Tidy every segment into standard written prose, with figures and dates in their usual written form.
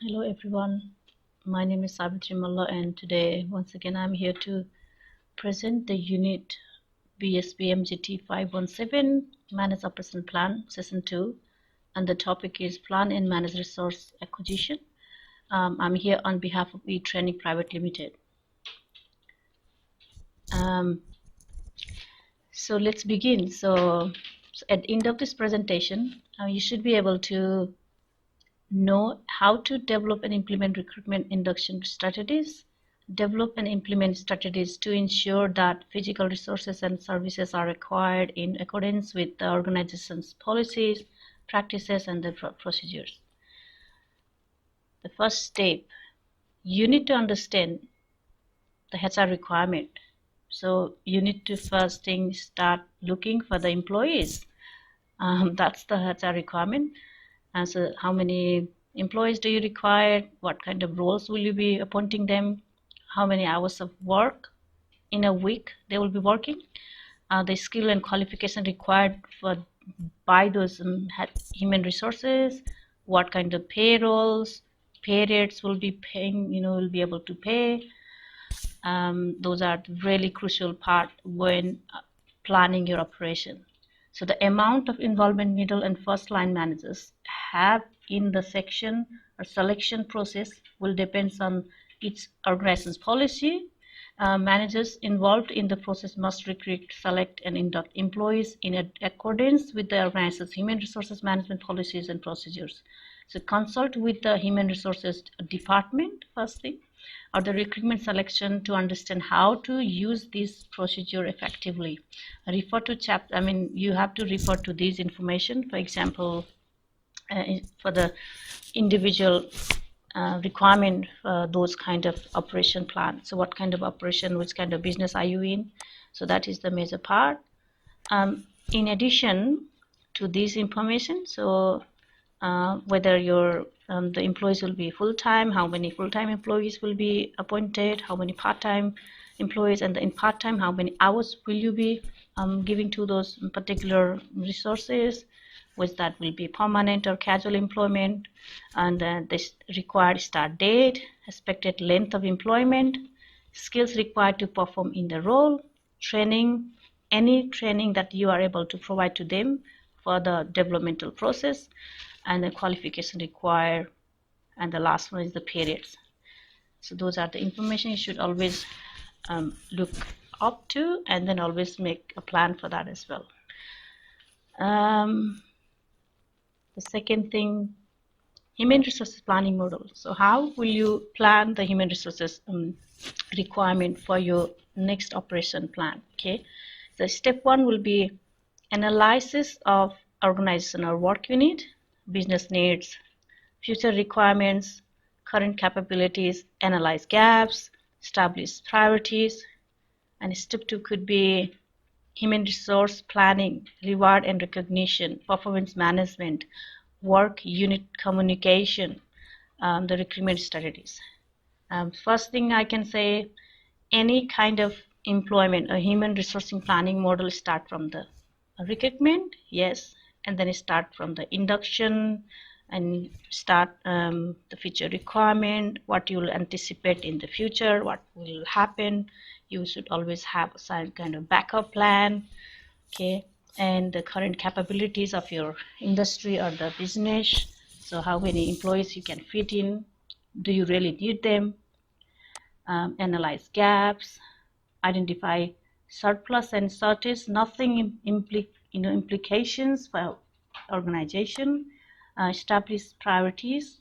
Hello everyone, my name is Savitri Malla and today once again I'm here to present the unit BSBMGT517 Manage Operation Plan Session 2, and the topic is Plan and Manage Resource Acquisition. I'm here on behalf of eTraining Private Limited. So let's begin. So at the end of this presentation, you should be able to know how to develop and implement recruitment induction strategies, develop and implement strategies to ensure that physical resources and services are acquired in accordance with the organization's policies, practices, and the procedures. The first step, you need to understand the HR requirement. So you need to first thing start looking for the employees. That's the HR requirement. And so how many employees do you require? What kind of roles will you be appointing them? How many hours of work in a week they will be working? The skill and qualification required by those human resources, what kind of payrolls, pay rates will be paying, will be able to pay. Those are really crucial part when planning your operation. So the amount of involvement middle and first line managers have in the section or selection process will depend on each organization's policy. Managers involved in the process must recruit, select, and induct employees in accordance with the organization's human resources management policies and procedures. So consult with the human resources department first thing, or the recruitment selection to understand how to use this procedure effectively. Refer to you have to refer to this information, for example, for the individual requirement for those kind of operation plan. So what kind of operation, which kind of business are you in? So that is the major part. In addition to this information, so whether the employees will be full-time, how many full-time employees will be appointed, how many part-time employees, and in part-time, how many hours will you be giving to those particular resources, which that will be permanent or casual employment, and this required start date, expected length of employment, skills required to perform in the role, training, any training that you are able to provide to them for the developmental process, and the qualification required, and the last one is the periods. So those are the information you should always look up to, and then always make a plan for that as well. The second thing, human resources planning model. So how will you plan the human resources requirement for your next operation plan? Okay, so step one will be analysis of organizational work unit, business needs, future requirements, current capabilities, analyze gaps, establish priorities. And step two could be human resource planning, reward and recognition, performance management, work unit communication, the recruitment strategies. First thing I can say, any kind of employment, a human resourcing planning model start from the recruitment, yes, and then start from the induction and start the future requirement, what you will anticipate in the future, what will happen. You should always have some kind of backup plan, okay, and the current capabilities of your industry or the business. So how many employees you can fit in, do you really need them? Analyze gaps, identify surplus and shortage, nothing implications for organization, establish priorities,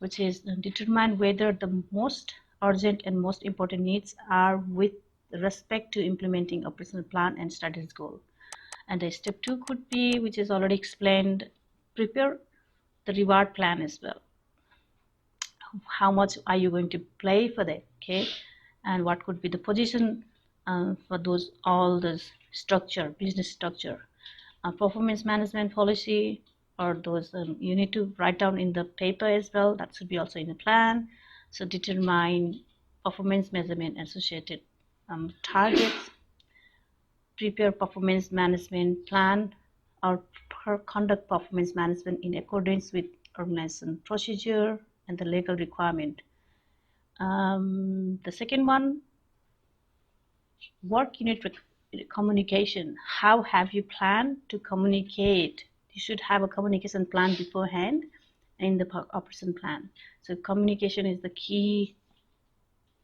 which is determine whether the most urgent and most important needs are with respect to implementing operational plan and strategic goal. And the step two could be, which is already explained, prepare the reward plan as well. How much are you going to play for that, okay, and what could be the position for those, all this structure, business structure, performance management policy, or those you need to write down in the paper as well, that should be also in the plan. So determine performance measurement associated targets, prepare performance management plan or conduct performance management in accordance with organization procedure, and the legal requirement. The second one, work unit communication. How have you planned to communicate? You should have a communication plan beforehand in the operation plan. So communication is the key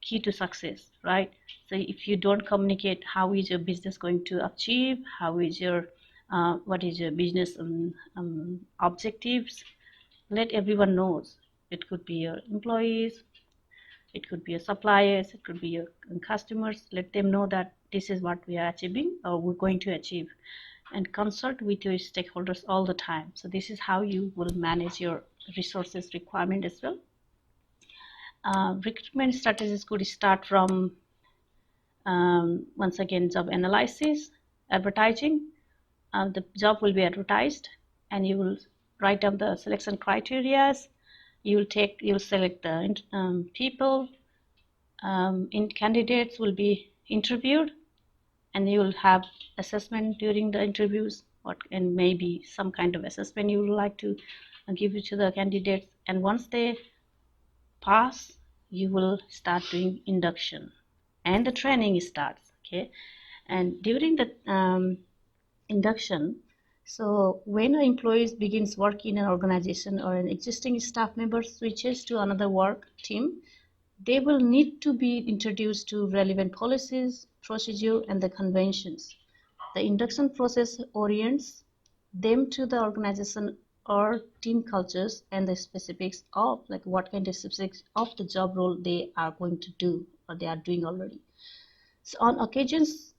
to success, right? So if you don't communicate, how is your business going to achieve? How is your what is your business objectives? Let everyone knows. It could be your employees, it could be your suppliers, it could be your customers. Let them know that this is what we are achieving or we're going to achieve, and consult with your stakeholders all the time. So this is how you will manage your resources requirement as well. Recruitment strategies could start from once again, job analysis, advertising. The job will be advertised, and you will write down the selection criteria. You will select the people. Candidates will be interviewed, and you will have assessment during the interviews, and maybe some kind of assessment you would like to give it to the candidates. And once they pass, you will start doing induction, and the training starts. Okay, and during the induction, so when an employee begins work in an organization or an existing staff member switches to another work team, they will need to be introduced to relevant policies, procedure, and the conventions. The induction process orients them to the organization or team cultures and the specifics of like what kind of specifics of the job role they are going to do or they are doing already. So on occasions,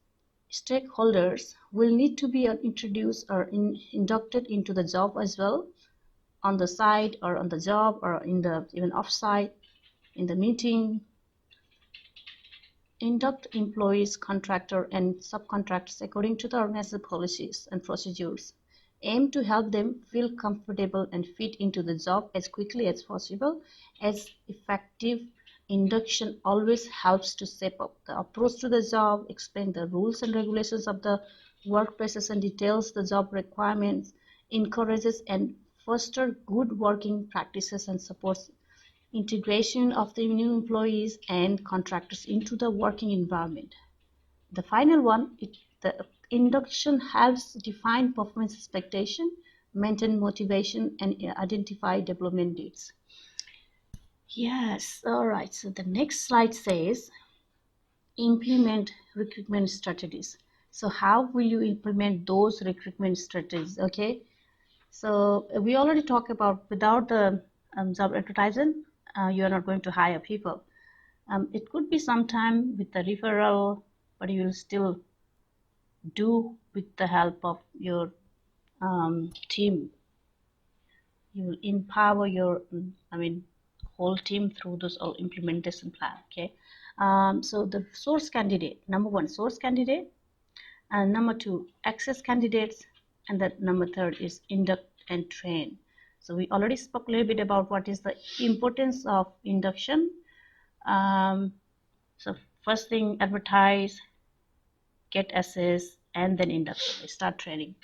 stakeholders will need to be introduced or inducted into the job as well, on the site or on the job or in the even off-site in the meeting. Induct employees, contractor, and subcontractors according to the organizational policies and procedures. Aim to help them feel comfortable and fit into the job as quickly as possible, as effective induction always helps to shape up the approach to the job, explain the rules and regulations of the workplaces and details the job requirements, encourages and foster good working practices and supports integration of the new employees and contractors into the working environment. The final one, the induction helps define performance expectation, maintain motivation, and identify development needs. Yes, all right. So the next slide says implement recruitment strategies. So how will you implement those recruitment strategies? Okay. So we already talked about without the job advertising, you are not going to hire people. It could be sometime with the referral, but you will still do with the help of your team. You will empower your, whole team through this implementation plan. Okay. So the source candidate, number one, source candidate, and number two, access candidates, and that number third is induct and train. So we already spoke a little bit about what is the importance of induction. So first thing, advertise, get assess, and then induction. Start training.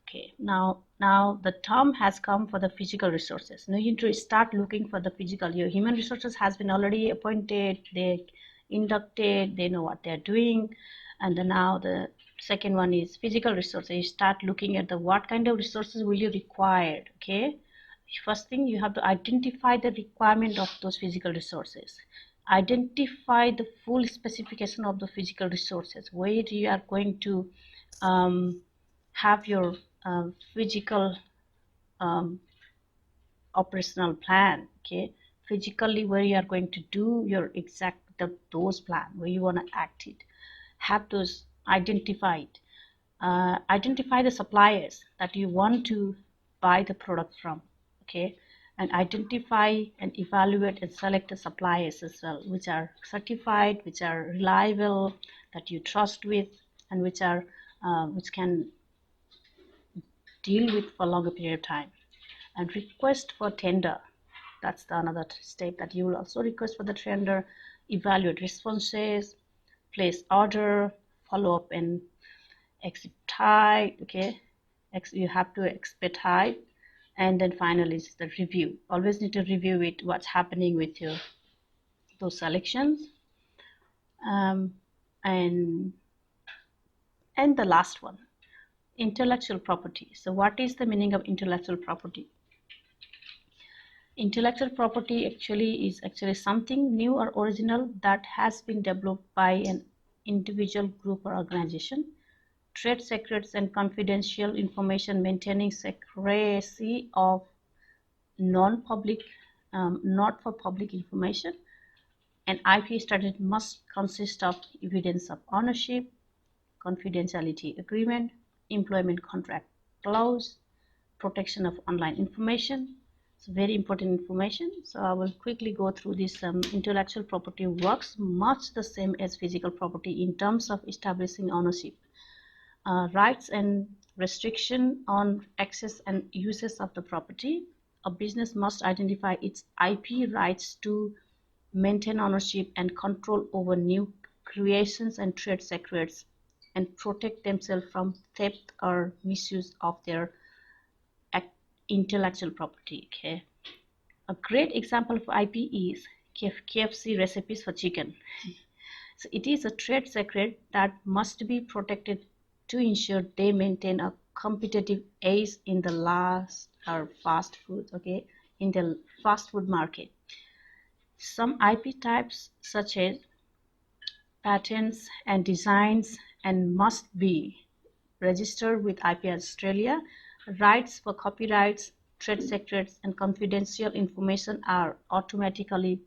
Okay, now the term has come for the physical resources. Now you need to start looking for the physical. Your human resources has been already appointed, they inducted, they know what they're doing, and then now the second one is physical resources. You start looking at the what kind of resources will you require. Okay, first thing you have to identify the requirement of those physical resources. Identify the full specification of the physical resources, where you are going to have your physical operational plan. Okay, physically where you are going to do your exact those plan, where you want to act it, have those identified. Identify the suppliers that you want to buy the product from. Okay, and identify and evaluate and select the suppliers as well, which are certified, which are reliable, that you trust with, and which are which can deal with for a longer period of time. And request for tender, that's the another step, that you will also request for the tender, evaluate responses, place order, follow up and expedite. Okay, you have to expedite And then finally is the review. Always need to review it, what's happening with your those selections. um, and the last one, intellectual property. So what is the meaning of intellectual property? Intellectual property is actually something new or original that has been developed by an individual, group, or organization. Trade secrets and confidential information, maintaining secrecy of non-public, not for public information. An IP strategy must consist of evidence of ownership, confidentiality agreement, employment contract clause, protection of online information. It's very important information. So I will quickly go through this. Intellectual property works much the same as physical property in terms of establishing ownership, rights and restriction on access and uses of the property. A business must identify its IP rights to maintain ownership and control over new creations and trade secrets, and protect themselves from theft or misuse of their intellectual property. Okay, a great example of IP is KFC recipes for chicken. So it is a trade secret that must be protected to ensure they maintain a competitive edge in the fast food, okay, in the fast food market. Some IP types such as patents and designs and must be registered with IP Australia. Rights for copyrights, trade secrets, and confidential information are automatically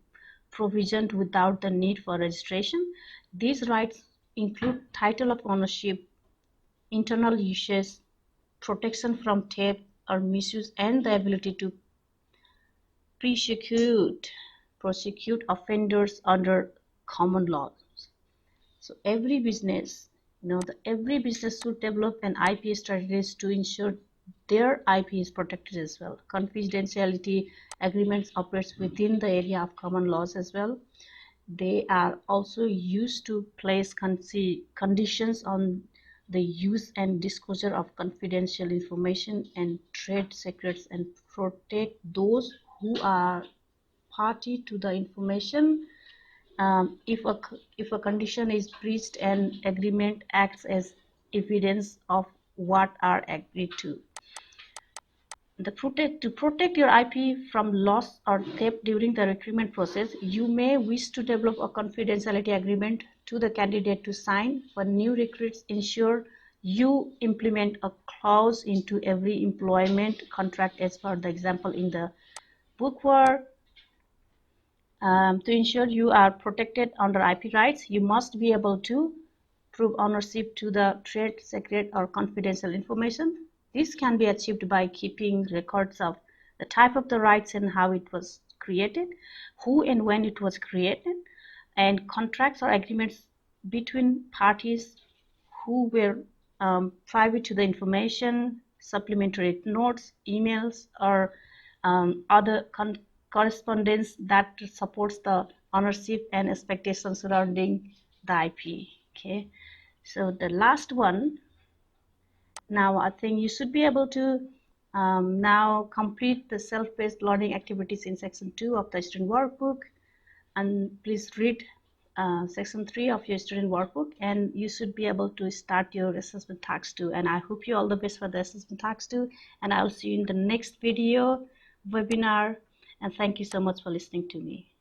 provisioned without the need for registration. These rights include title of ownership, internal uses, protection from theft or misuse, and the ability to prosecute offenders under common law. So every business, every business should develop an IP strategies to ensure their IP is protected as well. Confidentiality agreements operates within the area of common laws as well. They are also used to place conditions on the use and disclosure of confidential information and trade secrets, and protect those who are party to the information. If a condition is breached, an agreement acts as evidence of what are agreed to. To protect your IP from loss or theft during the recruitment process, you may wish to develop a confidentiality agreement to the candidate to sign. For new recruits, ensure you implement a clause into every employment contract as per the example in the book. To ensure you are protected under IP rights, you must be able to prove ownership to the trade secret or confidential information. This can be achieved by keeping records of the type of the rights and how it was created, who and when it was created, and contracts or agreements between parties who were private to the information, supplementary notes, emails, or other correspondence that supports the ownership and expectations surrounding the IP. Okay, so the last one, now I think you should be able to now complete the self-paced learning activities in section 2 of the student workbook, and please read section 3 of your student workbook, and you should be able to start your assessment task 2. And I hope you all the best for the assessment task 2, and I'll see you in the next video webinar, and thank you so much for listening to me.